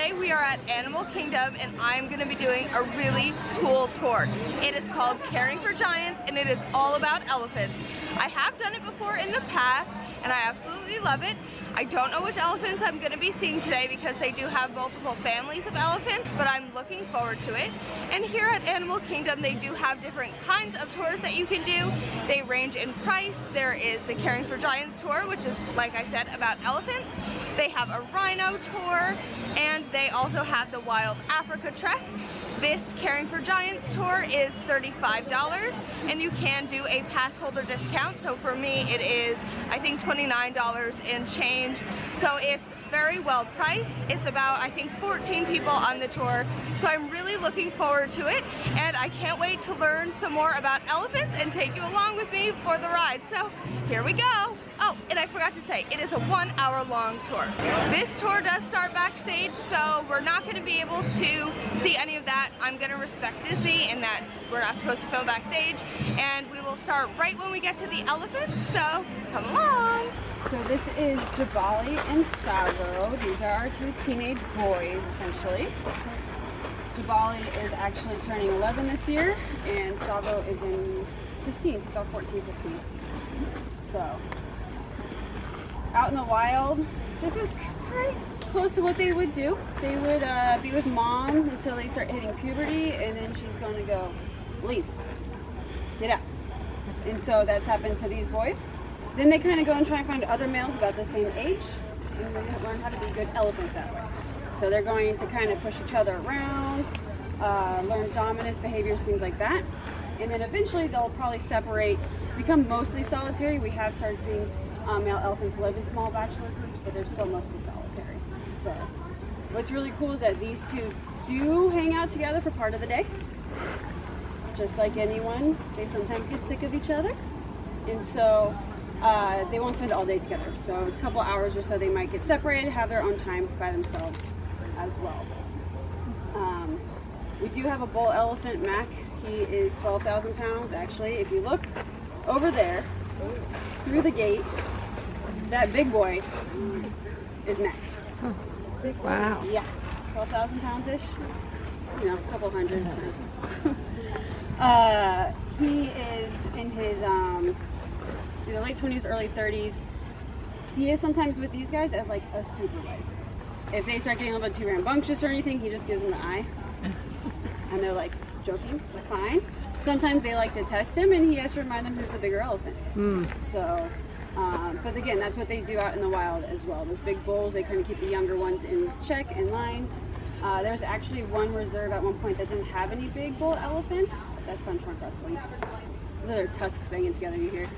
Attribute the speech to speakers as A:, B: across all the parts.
A: today we are at Animal Kingdom and I'm going to be doing a really cool tour. It is called Caring for Giants and it is all about elephants. I have done it before in the past and I absolutely love it. I don't know which elephants I'm going to be seeing today because they do have multiple families of elephants, but I'm looking forward to it. And here at Animal Kingdom they do have different kinds of tours that you can do. They range in price. There is the Caring for Giants tour, which is, like I said, about elephants. They have a rhino tour and they also have the Wild Africa Trek. This Caring for Giants tour is $35 and you can do a pass holder discount. So for me it is, I think, $29 and change. So it's very well priced. It's about, I think, 14 people on the tour. So I'm really looking forward to it and I can't wait to learn some more about elephants and take you along with me for the ride. So here we go. Oh, and I forgot to say, it is a 1 hour long tour. This tour does start backstage, so we're not going to be able to see any of that. I'm going to respect Disney in that we're not supposed to film backstage, and we will start right when we get to the elephants, so come along.
B: So this is Jabali and Sabo. These are our two teenage boys, essentially. Jabali is actually turning 11 this year, and Sabo is in his teens, about 14, 15. So, out in the wild, this is pretty close to what they would do. They would be with mom until they start hitting puberty, and then she's going to go, leave, get out. And so that's happened to these boys. Then they kind of go and try and find other males about the same age, and they learn how to be good elephants that way. So they're going to kind of push each other around, learn dominance behaviors, things like that. And then eventually they'll probably separate, become mostly solitary. We have started seeing male elephants live in small bachelor groups, but they're still mostly solitary. So what's really cool is that these two do hang out together for part of the day. Just like anyone, they sometimes get sick of each other. And so they won't spend all day together. So a couple hours or so they might get separated, have their own time by themselves as well. We do have a bull elephant, Mac. He is 12,000 pounds. Actually, if you look over there, through the gate, that big boy is Mac.
C: Oh, big. Wow.
B: Yeah, 12,000 pounds-ish. You know, a couple hundreds. He is in his either late 20s, early 30s. He is sometimes with these guys as like a supervisor. If they start getting a little bit too rambunctious or anything, he just gives them the eye. And they're like, joking, fine. Sometimes they like to test him and he has to remind them who's the bigger elephant. So, but again, that's what they do out in the wild as well. Those big bulls, they kind of keep the younger ones in check, in line. There's actually one reserve at one point that didn't have any big bull elephants. That's fun for wrestling. Look at their tusks banging together, you hear?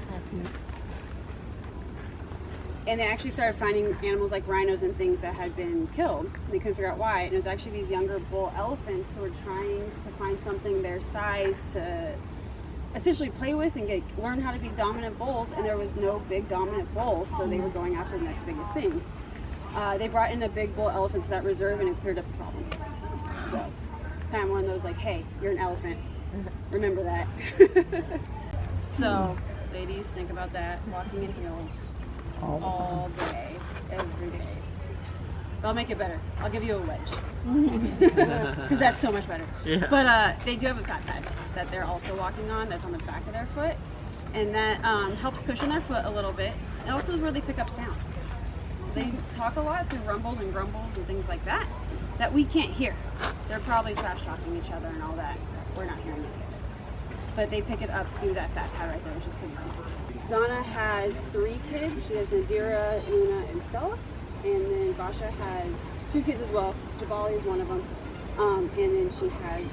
B: And they actually started finding animals like rhinos and things that had been killed. They couldn't figure out why. And it was actually these younger bull elephants who were trying to find something their size to essentially play with and learn how to be dominant bulls. And there was no big dominant bull, so they were going after the next biggest thing. They brought in a big bull elephant to that reserve and it cleared up the problem. So, kind of one of those like, hey, you're an elephant. Remember that. So, ladies, think about that. Walking in heels. All day, every day. But I'll make it better. I'll give you a wedge. Because that's so much better. Yeah. But they do have a fat pad that they're also walking on that's on the back of their foot. And that helps cushion their foot a little bit. It also is where they pick up sound. So they talk a lot through rumbles and grumbles and things like that that we can't hear. They're probably trash talking each other and all that. We're not hearing it. But they pick it up through that fat pad right there, which is pretty cool. Donna has 3 kids. She has Nadira, Luna, and Stella. And then Basha has 2 kids as well. Jabali is one of them. And then she has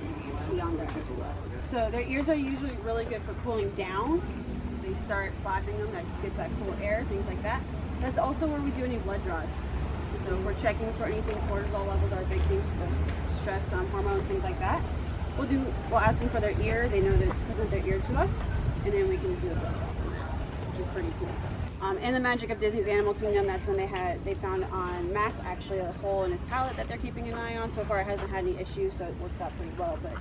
B: Yanga as well. So their ears are usually really good for cooling down. They start flapping them, that gets that cool air, things like that. That's also where we do any blood draws. So if we're checking for anything, cortisol levels are big things, stress, hormones, things like that. We'll ask them for their ear. They know to present their ear to us, and then we can do a blood draw from that, which is pretty cool. And the magic of Disney's Animal Kingdom, that's when they found on Mac actually a hole in his palate that they're keeping an eye on. So far it hasn't had any issues, so it works out pretty well. But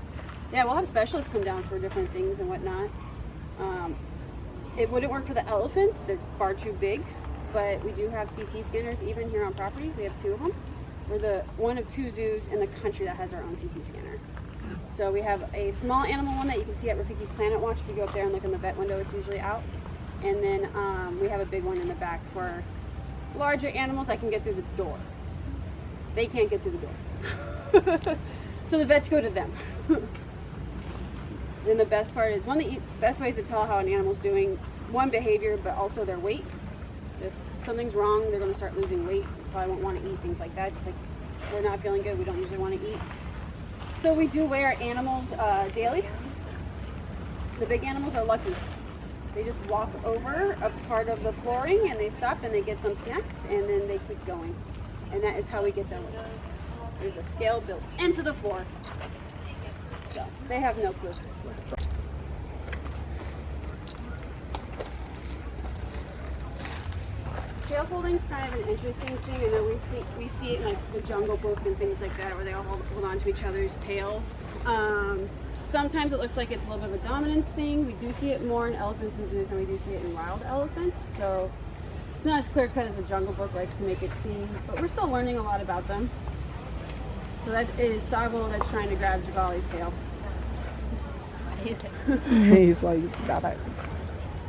B: yeah, we'll have specialists come down for different things and whatnot. It wouldn't work for the elephants, they're far too big, but we do have CT scanners even here on property. We have 2 of them. We're one of 2 zoos in the country that has our own CT scanner. So we have a small animal one that you can see at Rafiki's Planet Watch. If you go up there and look in the vet window, it's usually out. And then we have a big one in the back for larger animals that can get through the door. They can't get through the door. So the vets go to them. Then the best part is, best ways to tell how an animal's doing, one, behavior, but also their weight. If something's wrong, they're going to start losing weight. Probably won't want to eat, things like that. Just like we're not feeling good, we don't usually want to eat. So we do weigh our animals daily. The big animals are lucky. They just walk over a part of the flooring and they stop and they get some snacks and then they keep going. And that is how we get their weights. There's a scale built into the floor. So they have no clue. Tail folding is kind of an interesting thing. I know we see it in like the Jungle Book and things like that, where they all hold on to each other's tails. Sometimes it looks like it's a little bit of a dominance thing. We do see it more in elephants and zoos than we do see it in wild elephants. So it's not as clear cut as the Jungle Book likes to make it seem, but we're still learning a lot about them. So that is Savo that's trying to grab Javali's tail.
C: He's like, got it.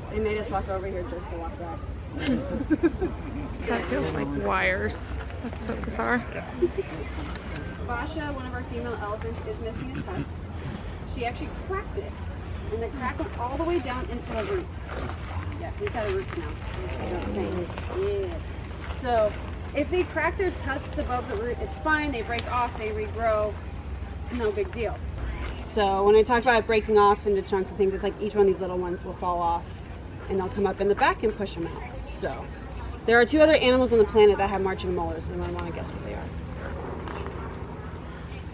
B: They made us walk over here just to walk back.
C: That feels like wires. That's so bizarre.
B: Basha, one of our female elephants, is missing a tusk. She actually cracked it, and the crack went all the way down into the root. Yeah, he's had a root now. Yeah. So if they crack their tusks above the root, it's fine. They break off, they regrow. It's no big deal. So when I talk about breaking off into chunks and things, it's like each one of these little ones will fall off, and they'll come up in the back and push them out. So there are 2 other animals on the planet that have marching molars, and I want to guess what they are.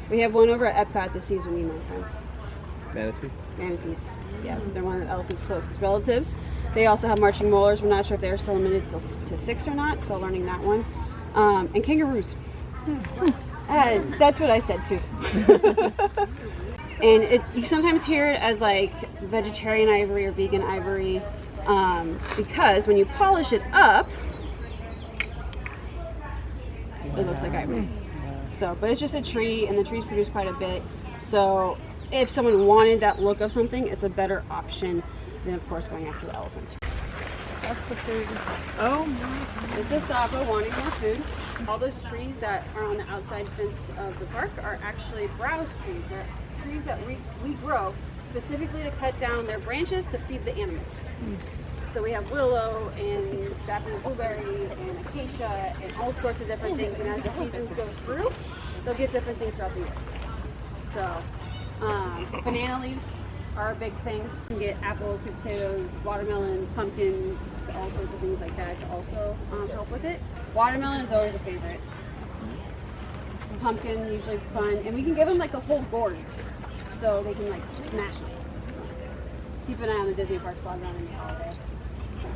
B: We have one over at Epcot this season, we know, friends.
D: Manatee?
B: Manatees. Yeah, they're one of the elephant's closest relatives. They also have marching molars. We're not sure if they're still limited to 6 or not, so learning that one. And kangaroos. That's what I said too. And you sometimes hear it as like vegetarian ivory or vegan ivory, because when you polish it up, it looks like ivory. So, but it's just a tree, and the trees produce quite a bit. So if someone wanted that look of something, it's a better option than, of course, going after the elephants.
C: That's the food. Oh my.
B: This is Sabo wanting more food. All those trees that are on the outside fence of the park are actually browse trees. They're trees that we grow specifically to cut down their branches to feed the animals. So we have willow and Japanese blueberry and acacia and all sorts of different things. And as the seasons go through, they'll get different things throughout the year. So banana leaves are a big thing. You can get apples, sweet potatoes, watermelons, pumpkins, all sorts of things like that to also help with it. Watermelon is always a favorite. Pumpkin, usually fun. And we can give them like the whole gourds so they can like smash it. Keep an eye on the Disney parks while around in the holiday.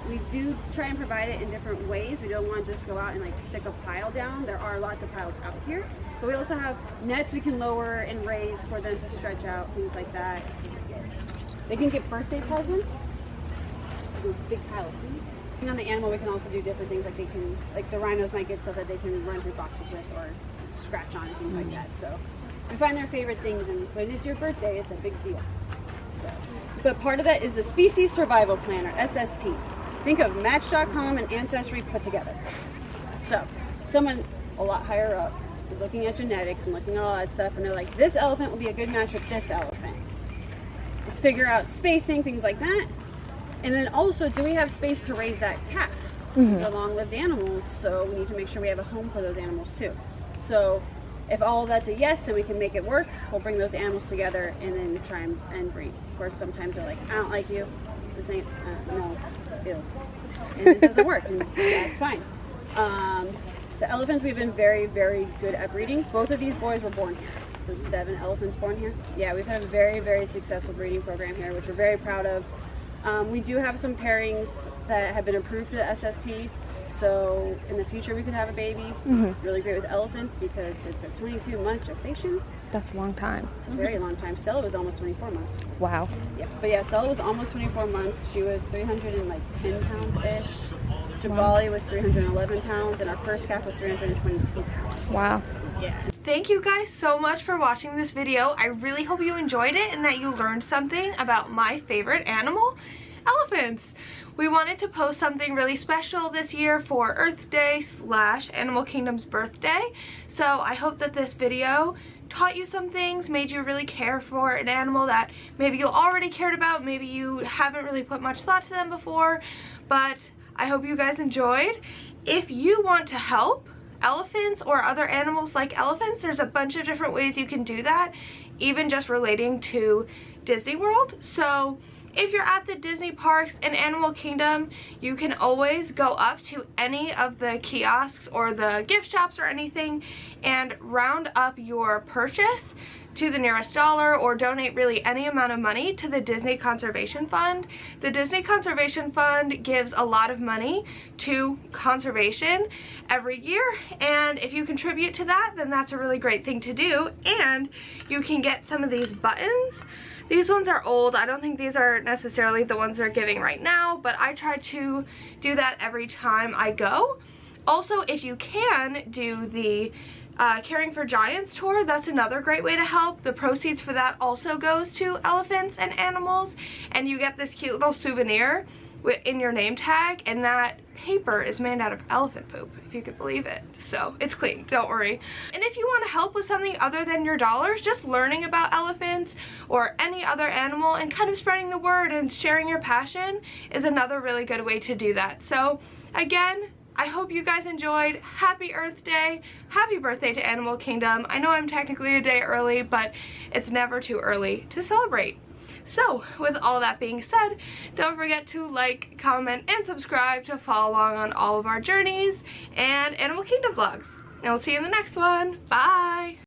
B: We do try and provide it in different ways. We don't want to just go out and like stick a pile down. There are lots of piles out here. But we also have nets we can lower and raise for them to stretch out, things like that. They can get birthday presents. A big pile of food. Depending on the animal, we can also do different things like the rhinos might get stuff that they can run through boxes with or scratch on and things like that. So we find their favorite things, and when it's your birthday, it's a big deal. So. But part of that is the Species Survival Plan, or SSP. Think of Match.com and Ancestry put together. So someone a lot higher up is looking at genetics and looking at all that stuff, and they're like, this elephant will be a good match with this elephant. Let's figure out spacing, things like that. And then also, do we have space to raise that calf? These are long-lived animals, so we need to make sure we have a home for those animals too. So if all of that's a yes and we can make it work, we'll bring those animals together and then try and breed. Of course, sometimes they're like, I don't like you. This ain't, no, ew. And it doesn't work, and that's fine. The elephants, we've been very, very good at breeding. Both of these boys were born here. There's 7 elephants born here. Yeah, we've had a very, very successful breeding program here, which we're very proud of. We do have some pairings that have been approved for the SSP. So in the future, we could have a baby. It's really great with elephants because it's a 22-month gestation.
C: That's a long time.
B: It's a very long time. Stella was almost 24 months.
C: Wow.
B: Yeah, but yeah, Stella was almost 24 months. She was 310 pounds-ish. Javali was 311 pounds, and our first calf was 322 pounds.
C: Wow.
B: Yeah.
A: Thank you guys so much for watching this video. I really hope you enjoyed it and that you learned something about my favorite animal, elephants. We wanted to post something really special this year for Earth Day / Animal Kingdom's birthday. So I hope that this video taught you some things, made you really care for an animal that maybe you already cared about, maybe you haven't really put much thought to them before, but I hope you guys enjoyed. If you want to help elephants or other animals like elephants, there's a bunch of different ways you can do that, even just relating to Disney World. So if you're at the Disney parks in Animal Kingdom, you can always go up to any of the kiosks or the gift shops or anything and round up your purchase to the nearest dollar, or donate really any amount of money to the Disney Conservation Fund. The Disney Conservation Fund gives a lot of money to conservation every year, and if you contribute to that, then that's a really great thing to do. And you can get some of these buttons. These ones are old. I don't think these are necessarily the ones they're giving right now, but I try to do that every time I go. Also, if you can do the Caring for Giants tour, that's another great way to help. The proceeds for that also goes to elephants and animals, and you get this cute little souvenir in your name tag, and that paper is made out of elephant poop, if you could believe it. So it's clean, don't worry. And if you want to help with something other than your dollars, just learning about elephants or any other animal and kind of spreading the word and sharing your passion is another really good way to do that. So again, I hope you guys enjoyed. Happy Earth Day. Happy birthday to Animal Kingdom. I know I'm technically a day early, but it's never too early to celebrate. So, with all that being said, don't forget to like, comment, and subscribe to follow along on all of our journeys and Animal Kingdom vlogs. And we'll see you in the next one. Bye!